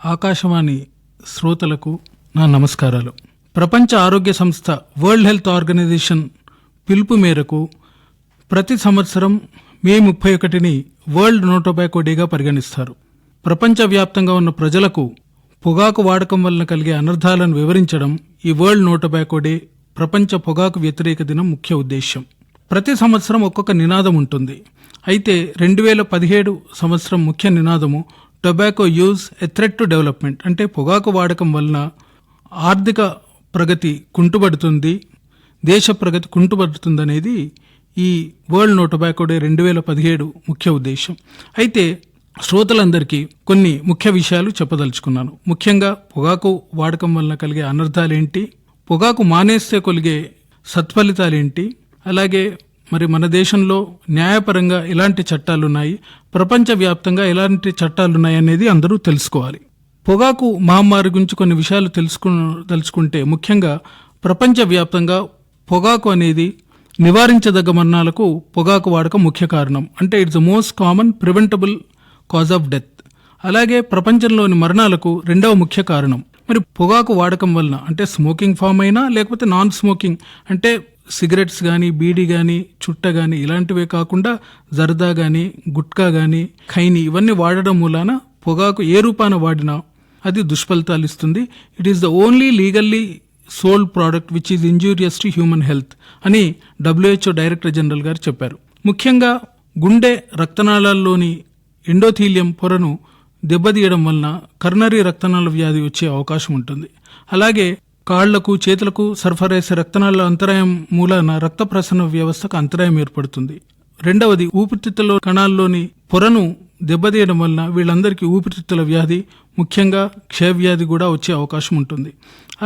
ఆకాశవాణి శ్రోతలకు నా నమస్కారాలు. ప్రపంచ ఆరోగ్య సంస్థ వరల్డ్ హెల్త్ ఆర్గనైజేషన్ పిలుపు మేరకు ప్రతి సంవత్సరం మే 31ని వరల్డ్ నో టొబాకో డేగా పరిగణిస్తారు. ప్రపంచవ్యాప్తంగా ఉన్న ప్రజలకు పొగాకు వాడకం వలన కలిగే అనర్థాలను వివరించడం ఈ వరల్డ్ నో టొబాకో డే, ప్రపంచ పొగాకు వ్యతిరేక దినం ముఖ్య ఉద్దేశ్యం. ప్రతి సంవత్సరం ఒక్కొక్క నినాదం ఉంటుంది. అయితే 2017 సంవత్సరం ముఖ్య నినాదము tobacco use a threat to development, అంటే పొగాకు వాడకం వలన ఆర్థిక ప్రగతి కుంటుపడుతుంది, దేశ ప్రగతి కుంటుపడుతుంది అనేది ఈ వరల్డ్ నో టొబాకో డే 2017 ముఖ్య ఉద్దేశం. అయితే శ్రోతలందరికీ కొన్ని ముఖ్య విషయాలు చెప్పదలుచుకున్నాను. ముఖ్యంగా పొగాకు వాడకం వలన కలిగే అనర్థాలేంటి, పొగాకు మానేస్తే కలిగే సత్ఫలితాలేంటి, అలాగే మరి మన దేశంలో న్యాయపరంగా ఎలాంటి చట్టాలున్నాయి, ప్రపంచవ్యాప్తంగా ఎలాంటి చట్టాలున్నాయి అనేది అందరూ తెలుసుకోవాలి. పొగాకు మహమ్మారి గురించి కొన్ని విషయాలు తెలుసుకుంటే ముఖ్యంగా ప్రపంచవ్యాప్తంగా పొగాకు అనేది నివారించదగ్గ మరణాలకు పొగాకు వాడకం ముఖ్య కారణం. అంటే it's the most common preventable cause of death. అలాగే ప్రపంచంలోని మరణాలకు రెండవ ముఖ్య కారణం. మరి పొగాకు వాడకం వలన అంటే స్మోకింగ్ ఫామ్ అయినా లేకపోతే నాన్ స్మోకింగ్ అంటే సిగరెట్స్ కానీ, బీడీ కానీ, చుట్ట కానీ ఇలాంటివే కాకుండా జర్దా కానీ, గుట్కా కానీ, ఖైని ఇవన్నీ వాడడం మూలాన పొగాకు ఏ రూపాన వాడినా అది దుష్ఫలితాలు ఇస్తుంది. It is the only legally sold product which is injurious to human health అని WHO డైరెక్టర్ జనరల్ గారు చెప్పారు. ముఖ్యంగా గుండె రక్తనాళాల్లోని ఎండోథీలియం పొరను దెబ్బతీయడం వలన కరోనరీ రక్తనాళ వ్యాధి వచ్చే అవకాశం ఉంటుంది. అలాగే కాళ్లకు, చేతులకు సరఫరా చేసే రక్తనాళ అంతరాయం మూలాన రక్త ప్రసరణ వ్యవస్థకు అంతరాయం ఏర్పడుతుంది. రెండవది, ఊపిరితిత్తుల కణాల్లోని పొరను దెబ్బతీయడం వలన వీళ్ళందరికీ ఊపిరితిత్తుల వ్యాధి, ముఖ్యంగా క్షయవ్యాధి కూడా వచ్చే అవకాశం ఉంటుంది.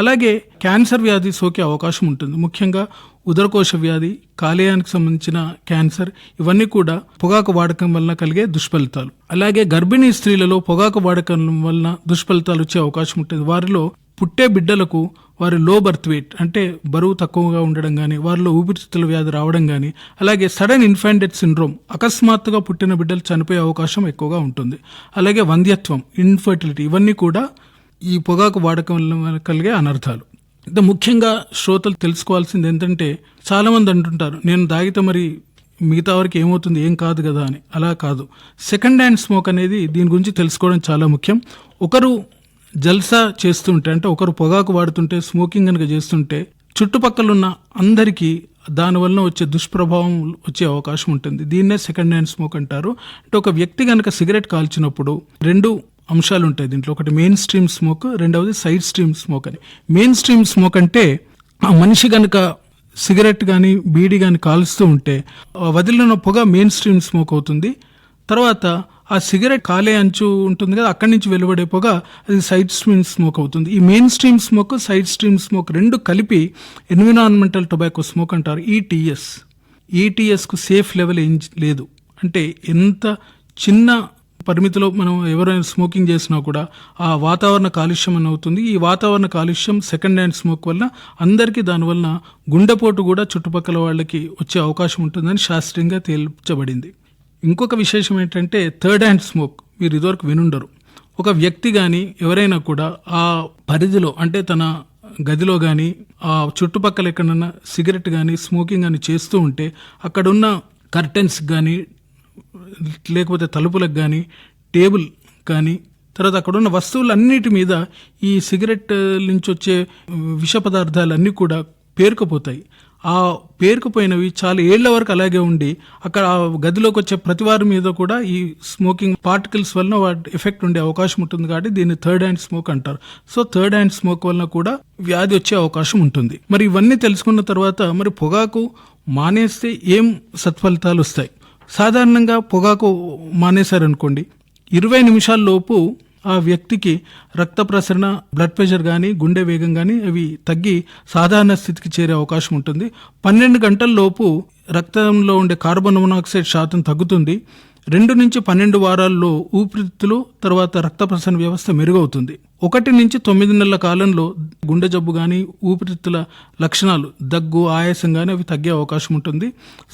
అలాగే క్యాన్సర్ వ్యాధి సోకే అవకాశం ఉంటుంది. ముఖ్యంగా ఉదరకోశ వ్యాధి, కాలేయానికి సంబంధించిన క్యాన్సర్ ఇవన్నీ కూడా పొగాకు వాడకం వలన కలిగే దుష్ఫలితాలు. అలాగే గర్భిణీ స్త్రీలలో పొగాకు వాడకం వలన దుష్ఫలితాలు వచ్చే అవకాశం ఉంటుంది. వారిలో పుట్టే బిడ్డలకు వారి లో బర్త్ వెయిట్ అంటే బరువు తక్కువగా ఉండడం కానీ, వారిలో ఊపిరితిత్తుల వ్యాధి రావడం కానీ, అలాగే సడన్ ఇన్ఫాంట్ డెత్ సిండ్రోమ్ అకస్మాత్తుగా పుట్టిన బిడ్డలు చనిపోయే అవకాశం ఎక్కువగా ఉంటుంది. అలాగే వంధ్యత్వం, ఇన్ఫర్టిలిటీ ఇవన్నీ కూడా ఈ పొగాకు వాడకం వల్ల కలిగే అనర్థాలు. అయితే ముఖ్యంగా శ్రోతలు తెలుసుకోవాల్సింది ఏంటంటే, చాలామంది అంటుంటారు నేను తాగితే మరి మిగతా వారికి ఏమవుతుంది, ఏం కాదు కదా అని. అలా కాదు. సెకండ్ హ్యాండ్ స్మోక్ అనేది దీని గురించి తెలుసుకోవడం చాలా ముఖ్యం. ఒకరు జల్సా చేస్తుంటే అంటే ఒకరు పొగాకు వాడుతుంటే, స్మోకింగ్ కనుక చేస్తుంటే చుట్టుపక్కల ఉన్న అందరికీ దానివల్ల వచ్చే దుష్ప్రభావం వచ్చే అవకాశం ఉంటుంది. దీన్నే సెకండ్ హ్యాండ్ స్మోక్ అంటారు. అంటే ఒక వ్యక్తి కనుక సిగరెట్ కాల్చినప్పుడు రెండు అంశాలు ఉంటాయి దీంట్లో. ఒకటి మెయిన్ స్ట్రీమ్ స్మోక్, రెండవది సైడ్ స్ట్రీమ్ స్మోక్ అని. మెయిన్ స్ట్రీమ్ స్మోక్ అంటే ఆ మనిషి కనుక సిగరెట్ కానీ, బీడీ కానీ కాలుస్తూ ఉంటే వదిలిన పొగ మెయిన్ స్ట్రీమ్ స్మోక్ అవుతుంది. తర్వాత ఆ సిగరెట్ కాలే అంచు ఉంటుంది కదా, అక్కడి నుంచి వెలువడే పొగ అది సైడ్ స్ట్రీమ్ స్మోక్ అవుతుంది. ఈ main stream smoke, side stream smoke రెండు కలిపి ఎన్విరాన్మెంటల్ టొబాకో స్మోక్ అంటారు, ETS. ETSకు సేఫ్ లెవెల్ ఏం లేదు. అంటే ఎంత చిన్న పరిమితిలో మనం ఎవరైనా స్మోకింగ్ చేసినా కూడా ఆ వాతావరణ కాలుష్యం అని అవుతుంది. ఈ వాతావరణ కాలుష్యం సెకండ్ హ్యాండ్ స్మోక్ వల్ల అందరికీ దానివల్ల గుండెపోటు కూడా చుట్టుపక్కల వాళ్ళకి వచ్చే అవకాశం ఉంటుందని శాస్త్రీయంగా తేల్చబడింది. ఇంకొక విశేషం ఏంటంటే థర్డ్ హ్యాండ్ స్మోక్. మీరు ఇదివరకు వినుండరు. ఒక వ్యక్తి కానీ ఎవరైనా కూడా ఆ పరిధిలో అంటే తన గదిలో కానీ ఆ చుట్టుపక్కల ఎక్కడన్నా సిగరెట్ కానీ, స్మోకింగ్ కానీ చేస్తూ ఉంటే అక్కడున్న కర్టెన్స్ కానీ, లేకపోతే తలుపులకు కానీ, టేబుల్ కానీ, తర్వాత అక్కడున్న వస్తువులన్నిటి మీద ఈ సిగరెట్ నుంచి వచ్చే విష పదార్థాలన్నీ కూడా పేరుకుపోతాయి. ఆ పేరుకుపోయినవి చాలా ఏళ్ల వరకు అలాగే ఉండి అక్కడ ఆ గదిలోకి వచ్చే ప్రతి వారి మీద కూడా ఈ స్మోకింగ్ పార్టికల్స్ వలన వాటి ఎఫెక్ట్ ఉండే అవకాశం ఉంటుంది. కాబట్టి దీన్ని థర్డ్ హ్యాండ్ స్మోక్ అంటారు. సో థర్డ్ హ్యాండ్ స్మోక్ వలన కూడా వ్యాధి వచ్చే అవకాశం ఉంటుంది. మరి ఇవన్నీ తెలుసుకున్న తర్వాత మరి పొగాకు మానేస్తే ఏం సత్ఫలితాలు వస్తాయి? సాధారణంగా పొగాకు మానేశారనుకోండి, 20 నిమిషాల్లోపు ఆ వ్యక్తికి రక్త ప్రసరణ, బ్లడ్ ప్రెషర్ కానీ, గుండె వేగం కానీ అవి తగ్గి సాధారణ స్థితికి చేరే అవకాశం ఉంటుంది. 12 గంటల్లోపు రక్తంలో ఉండే కార్బన్ మోనాక్సైడ్ శాతం తగ్గుతుంది. 2 నుంచి 12 వారాల్లో ఊపిరితిత్తులు తర్వాత రక్త ప్రసరణ వ్యవస్థ మెరుగవుతుంది. 1 నుంచి 9 నెలల కాలంలో గుండె జబ్బు కానీ, ఊపిరితిత్తుల లక్షణాలు దగ్గు, ఆయాసం కానీ అవి తగ్గే అవకాశం ఉంటుంది.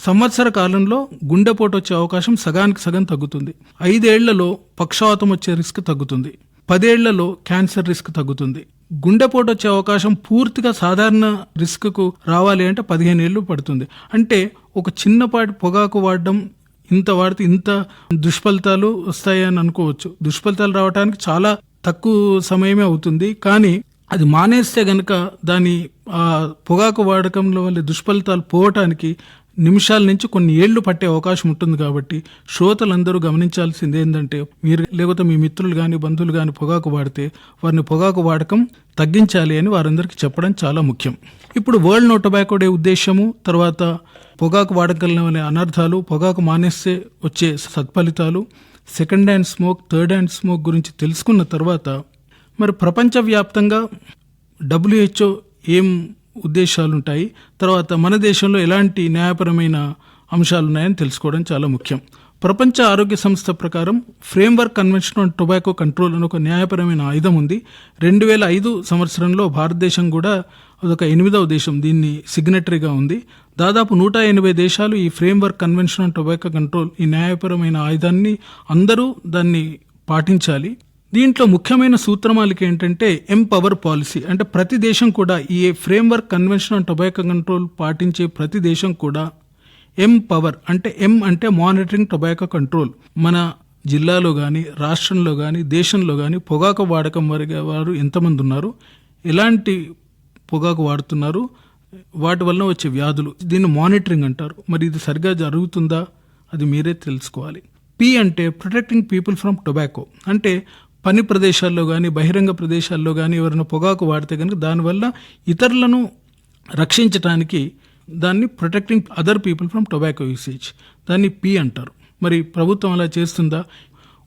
సంవత్సర కాలంలో గుండెపోటు వచ్చే అవకాశం సగానికి సగం తగ్గుతుంది. 5 ఏళ్లలో పక్షవాతం వచ్చే రిస్క్ తగ్గుతుంది. 10 ఏళ్లలో క్యాన్సర్ రిస్క్ తగ్గుతుంది. గుండెపోటు వచ్చే అవకాశం పూర్తిగా సాధారణ రిస్క్కు రావాలి అంటే 15 ఏళ్ళు పడుతుంది. అంటే ఒక చిన్నపాటి పొగాకు వాడడం ఇంత వాడితే ఇంత దుష్ఫలితాలు వస్తాయి అని అనుకోవచ్చు. దుష్ఫలితాలు రావడానికి చాలా తక్కువ సమయమే అవుతుంది. కానీ అది మానేస్తే గనక దాని పొగాకు వాడకంలో వల్ల దుష్ఫలితాలు పోవటానికి నిమిషాల నుంచి కొన్ని ఏళ్లు పట్టే అవకాశం ఉంటుంది. కాబట్టి శ్రోతలందరూ గమనించాల్సింది ఏంటంటే, మీరు లేకపోతే మీ మిత్రులు కానీ బంధువులు కానీ పొగాకు వాడితే వారిని పొగాకు వాడకం తగ్గించాలి అని వారందరికీ చెప్పడం చాలా ముఖ్యం. ఇప్పుడు వరల్డ్ నో టొబాకో డే ఉద్దేశము, తర్వాత పొగాకు వాడకం వల్ల అనర్థాలు, పొగాకు మానేస్తే వచ్చే సత్ఫలితాలు, second hand smoke, third hand smoke గురించి తెలుసుకున్న తర్వాత మరి ప్రపంచవ్యాప్తంగా WHO ఏం ఉద్దేశాలుంటాయి, తర్వాత మన దేశంలో ఎలాంటి న్యాయపరమైన అంశాలున్నాయని తెలుసుకోవడం చాలా ముఖ్యం. ప్రపంచ ఆరోగ్య సంస్థ ప్రకారం framework convention on tobacco control అని ఒక న్యాయపరమైన ఆయుధం ఉంది. 2005 సంవత్సరంలో భారతదేశం కూడా అదొక 8వ దేశం దీన్ని సిగ్నటరీగా ఉంది. దాదాపు 180 దేశాలు ఈ framework convention on tobacco control, ఈ న్యాయపరమైన ఆయుధాన్ని అందరూ దాన్ని పాటించాలి. దీంట్లో ముఖ్యమైన సూత్రమాలిక ఏంటంటే ఎంపవర్ పాలసీ. అంటే ప్రతి దేశం కూడా ఈ framework convention on tobacco control పాటించే ప్రతి దేశం కూడా ఎంపవర్, అంటే ఎం అంటే మానిటరింగ్ టొబాకో కంట్రోల్. మన జిల్లాలో కానీ, రాష్ట్రంలో కానీ, దేశంలో కానీ పొగాకు వాడకం వారు ఎంతమంది ఉన్నారు, ఎలాంటి పొగాకు వాడుతున్నారు, వాటి వలన వచ్చే వ్యాధులు, దీన్ని మానిటరింగ్ అంటారు. మరి ఇది సరిగ్గా జరుగుతుందా అది మీరే తెలుసుకోవాలి. పి అంటే ప్రొటెక్టింగ్ పీపుల్ ఫ్రమ్ టొబాకో. అంటే పని ప్రదేశాల్లో కానీ, బహిరంగ ప్రదేశాల్లో కానీ ఎవరైనా పొగాకు వాడితే కనుక దానివల్ల ఇతరులను రక్షించడానికి దాన్ని protecting other people from tobacco usage, దాన్ని పి అంటారు. మరి ప్రభుత్వం అలా చేస్తుందా?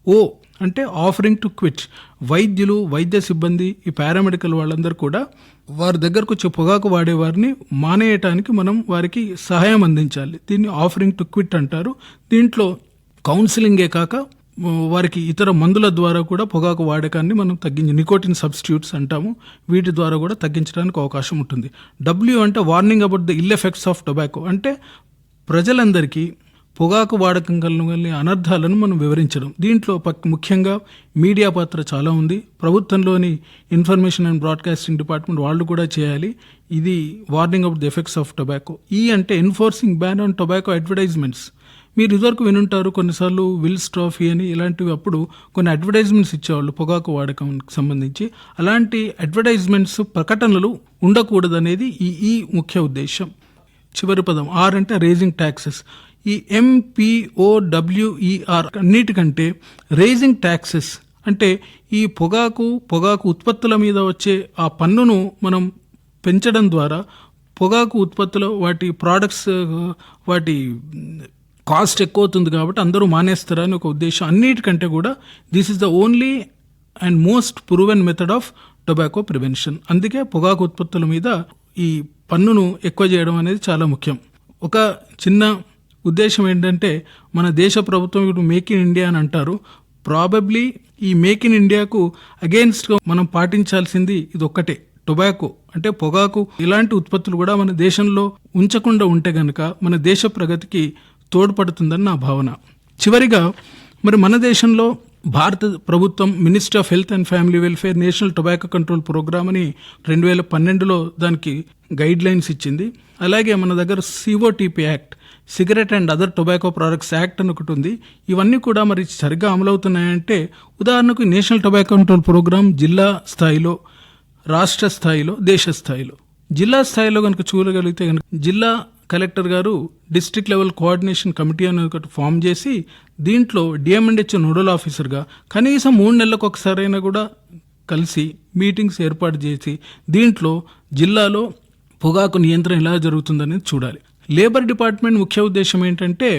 ఓ అంటే ఆఫరింగ్ టు క్విట్. వైద్యులు, వైద్య సిబ్బంది, ఈ పారామెడికల్ వాళ్ళందరూ కూడా వారి దగ్గరకు వచ్చే పొగాకు వాడే వారిని మానేయటానికి మనం వారికి సహాయం అందించాలి. దీన్ని ఆఫరింగ్ టు క్విట్ అంటారు. దీంట్లో కౌన్సిలింగే కాక వారికి ఇతర మందుల ద్వారా కూడా పొగాకు వాడకాన్ని మనం నికోటిన్ సబ్స్టిట్యూట్స్ అంటాము, వీటి ద్వారా కూడా తగ్గించడానికి అవకాశం ఉంటుంది. W అంటే warning about the ill effects of tobacco. అంటే ప్రజలందరికీ పొగాకు వాడకం కలిగే అనర్థాలను మనం వివరించడం. దీంట్లో ముఖ్యంగా మీడియా పాత్ర చాలా ఉంది. ప్రభుత్వంలోని ఇన్ఫర్మేషన్ అండ్ బ్రాడ్కాస్టింగ్ డిపార్ట్మెంట్ వాళ్ళు కూడా చేయాలి. ఇది warning about the effects of tobacco. ఈ అంటే enforcing ban on tobacco advertisements. మీరు ఇదివరకు వినుంటారు, కొన్నిసార్లు విల్స్ ట్రాఫీ అని ఇలాంటివి అప్పుడు కొన్ని అడ్వర్టైజ్మెంట్స్ ఇచ్చేవాళ్ళు పొగాకు వాడకంకి సంబంధించి. అలాంటి అడ్వర్టైజ్మెంట్స్, ప్రకటనలు ఉండకూడదు అనేది ఈ ముఖ్య ఉద్దేశం. చివరి పదం R అంటే రేజింగ్ ట్యాక్సెస్. ఈ MPOWER అన్నిటికంటే రేజింగ్ ట్యాక్సెస్ అంటే ఈ పొగాకు ఉత్పత్తుల మీద వచ్చే ఆ పన్నును మనం పెంచడం ద్వారా పొగాకు ఉత్పత్తులు, వాటి ప్రోడక్ట్స్, వాటి కాస్ట్ ఎక్కువ అవుతుంది కాబట్టి అందరూ మానేస్తారని ఒక ఉద్దేశం. అన్నిటికంటే కూడా this is the only and most proven method of tobacco prevention. అందుకే పొగాకు ఉత్పత్తుల మీద ఈ పన్నును ఎక్కువ చేయడం అనేది చాలా ముఖ్యం. ఒక చిన్న ఉద్దేశం ఏంటంటే, మన దేశ ప్రభుత్వం ఇప్పుడు మేక్ ఇన్ ఇండియా అని అంటారు. ప్రాబబ్లీ ఈ మేక్ ఇన్ ఇండియాకు అగెయిన్స్ట్గా మనం పాటించాల్సింది ఇది ఒక్కటే, టొబాకో అంటే పొగాకు. ఇలాంటి ఉత్పత్తులు కూడా మన దేశంలో ఉంచకుండా ఉంటే గనక మన దేశ ప్రగతికి తోడ్పడుతుందని నా భావన. చివరిగా మరి మన దేశంలో భారత ప్రభుత్వం ministry of health and family welfare national tobacco control programme అని 2012లో దానికి గైడ్ లైన్స్ ఇచ్చింది. అలాగే మన దగ్గర COTP act, cigarette and other tobacco products act అని ఒకటి ఉంది. ఇవన్నీ కూడా మరి సరిగ్గా అమలవుతున్నాయంటే, ఉదాహరణకు నేషనల్ టొబాకో కంట్రోల్ ప్రోగ్రామ్ జిల్లా స్థాయిలో, రాష్ట్ర స్థాయిలో, దేశ స్థాయిలో. జిల్లా స్థాయిలో కనుక చూడగలిగితే కనుక జిల్లా కలెక్టర్ గారు డిస్ట్రిక్ట్ లెవెల్ కోఆర్డినేషన్ కమిటీ అని ఒకటి ఫామ్ చేసి దీంట్లో DMNH నోడల్ ఆఫీసర్గా కనీసం 3 నెలలకు ఒకసారైనా కూడా కలిసి మీటింగ్స్ ఏర్పాటు చేసి దీంట్లో జిల్లాలో పొగాకు నియంత్రణ ఎలా జరుగుతుందనేది చూడాలి. లేబర్ డిపార్ట్మెంట్ ముఖ్య ఉద్దేశం ఏంటంటే,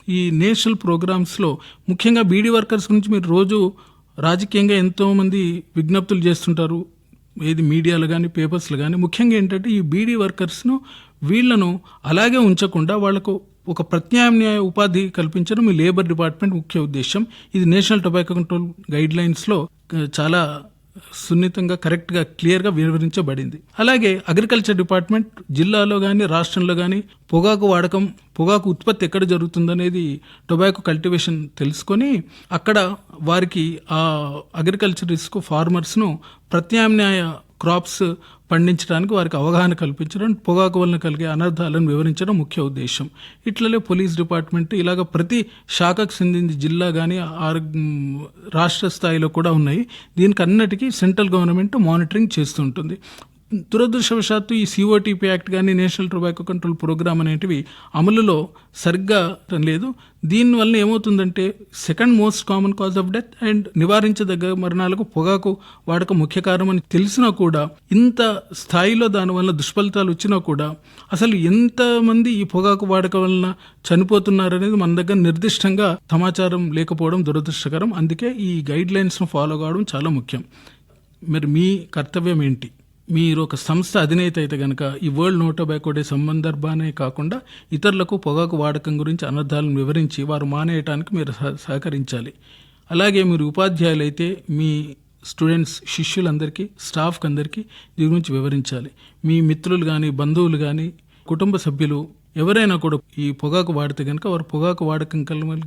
ఈ నేషనల్ ప్రోగ్రామ్స్లో ముఖ్యంగా బీడీ వర్కర్స్ గురించి మీరు రోజు రాజకీయంగా ఎంతోమంది విజ్ఞప్తులు చేస్తుంటారు, ఏది మీడియాలో కానీ పేపర్స్లో కానీ. ముఖ్యంగా ఏంటంటే ఈ బీడీ వర్కర్స్ను వీళ్లను అలాగే ఉంచకుండా వాళ్లకు ఒక ప్రత్యామ్నాయ ఉపాధి కల్పించడం ఈ లేబర్ డిపార్ట్మెంట్ ముఖ్య ఉద్దేశం. ఇది నేషనల్ టొబాకో కంట్రోల్ గైడ్ లైన్స్లో చాలా సున్నితంగా కరెక్ట్గా క్లియర్గా వివరించబడింది. అలాగే అగ్రికల్చర్ డిపార్ట్మెంట్ జిల్లాలో కానీ రాష్ట్రంలో కానీ పొగాకు ఉత్పత్తి ఎక్కడ జరుగుతుందనేది టొబాకో కల్టివేషన్ తెలుసుకొని అక్కడ వారికి ఆ అగ్రికల్చరిస్ట్ ఫార్మర్స్ను ప్రత్యామ్నాయ క్రాప్స్ పండించడానికి వారికి అవగాహన కల్పించడం, పొగాకు వలన కలిగే అనర్థాలను వివరించడం ముఖ్య ఉద్దేశం. ఇట్లనే పోలీస్ డిపార్ట్మెంట్ ఇలాగ ప్రతి శాఖకు చెందింది జిల్లా కానీ రాష్ట్ర స్థాయిలో కూడా ఉన్నాయి. దీనికి అన్నిటికీ సెంట్రల్ గవర్నమెంట్ మానిటరింగ్ చేస్తుంటుంది. దురదృష్టవశాత్తు ఈ సిఓటిపి యాక్ట్ కానీ నేషనల్ టొబాకో కంట్రోల్ ప్రోగ్రామ్ అనేటివి అమలులో సరిగ్గా లేదు. దీనివల్ల ఏమవుతుందంటే second most common cause of death and నివారించదగ్గ మరణాలకు పొగాకు వాడకం ముఖ్య కారణమని తెలిసినా కూడా, ఇంత స్థాయిలో దానివల్ల దుష్ఫలితాలు వచ్చినా కూడా అసలు ఎంతమంది ఈ పొగాకు వాడకం వలన చనిపోతున్నారనేది మన దగ్గర నిర్దిష్టంగా సమాచారం లేకపోవడం దురదృష్టకరం. అందుకే ఈ గైడ్ లైన్స్ను ఫాలో కావడం చాలా ముఖ్యం. మరి మీ కర్తవ్యం ఏంటి? మీరు ఒక సంస్థ అధినేత అయితే కనుక ఈ వరల్డ్ నో టొబాకో డే సందర్భానే కాకుండా ఇతరులకు పొగాకు వాడకం గురించి అనర్థాలను వివరించి వారు మానేయటానికి మీరు సహకరించాలి. అలాగే మీరు ఉపాధ్యాయులు అయితే మీ స్టూడెంట్స్, శిష్యులందరికీ, స్టాఫ్కి అందరికీ దీని గురించి వివరించాలి. మీ మిత్రులు కానీ, బంధువులు కానీ, కుటుంబ సభ్యులు ఎవరైనా కూడా ఈ పొగాకు వాడితే కనుక వారు పొగాకు వాడకం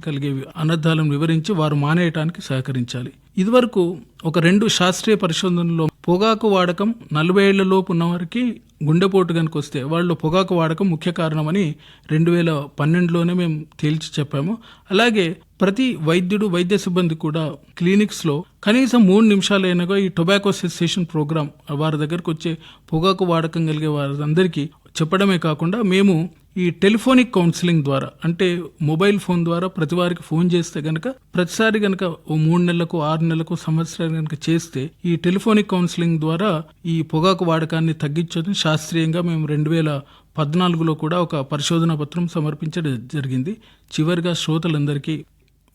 కలిగే అనర్థాలను వివరించి వారు మానేయటానికి సహకరించాలి. ఇదివరకు ఒక 2 శాస్త్రీయ పరిశోధనలో పొగాకు వాడకం 40 ఏళ్లలోపు ఉన్న వారికి గుండెపోటు కనుక వస్తే వాళ్ళు పొగాకు వాడకం ముఖ్య కారణమని 2012లోనే మేము తేల్చి చెప్పాము. అలాగే ప్రతి వైద్యుడు, వైద్య సిబ్బంది కూడా క్లినిక్స్లో కనీసం 3 నిమిషాలైనగా ఈ టొబాకో సెసేషన్ ప్రోగ్రామ్ వారి దగ్గరకు వచ్చే పొగాకు వాడకం కలిగే వారందరికీ చెప్పడమే కాకుండా మేము ఈ టెలిఫోనిక్ కౌన్సిలింగ్ ద్వారా, అంటే మొబైల్ ఫోన్ ద్వారా ప్రతి వారికి ఫోన్ చేస్తే గనక ప్రతిసారి గనక ఓ 3 నెలలకు, 6 నెలలకు, సంవత్సరాలు గనక చేస్తే ఈ టెలిఫోనిక్ కౌన్సిలింగ్ ద్వారా ఈ పొగాకు వాడకాన్ని తగ్గించడం శాస్త్రీయంగా మేము 2014లో కూడా ఒక పరిశోధనా పత్రం సమర్పించడం జరిగింది. చివరిగా శ్రోతలందరికీ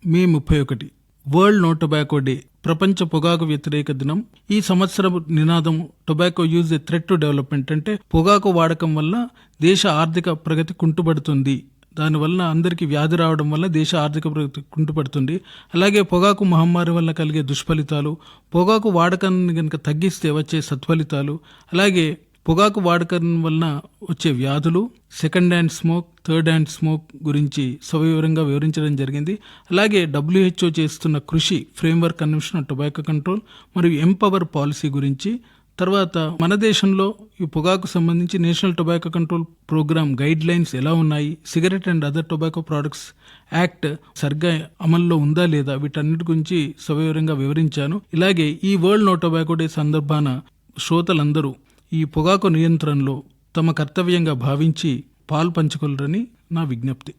మే 31 వరల్డ్ నో టొబాకో డే, ప్రపంచ పొగాకు వ్యతిరేక దినం. ఈ సంవత్సరం నినాదం tobacco use a threat to development, అంటే పొగాకు వాడకం వల్ల దేశ ఆర్థిక ప్రగతి కుంటుపడుతుంది, దానివల్ల అందరికీ వ్యాధి రావడం వల్ల దేశ ఆర్థిక ప్రగతి కుంటుపడుతుంది. అలాగే పొగాకు మహమ్మారి వల్ల కలిగే దుష్ఫలితాలు, పొగాకు వాడకాన్ని కనుక తగ్గిస్తే వచ్చే సత్ఫలితాలు, అలాగే పొగాకు వాడకం వలన వచ్చే వ్యాధులు, second hand smoke, third hand smoke గురించి సవివరంగా వివరించడం జరిగింది. అలాగే WHO చేస్తున్న కృషి, framework convention on tobacco control మరియు ఎంపవర్ పాలసీ గురించి, తర్వాత మన దేశంలో ఈ పొగాకు సంబంధించి national tobacco control programme guidelines ఎలా ఉన్నాయి, cigarette and other tobacco products act సరిగ్గా అమల్లో ఉందా లేదా, వీటన్నిటి గురించి సవివరంగా వివరించాను. ఇలాగే ఈ వరల్డ్ నో టొబాకో డే సందర్భాన శ్రోతలందరూ ఈ పొగాకు నియంత్రణలో తమ కర్తవ్యంగా భావించి పాలు పంచుకోలేరని నా విజ్ఞప్తి.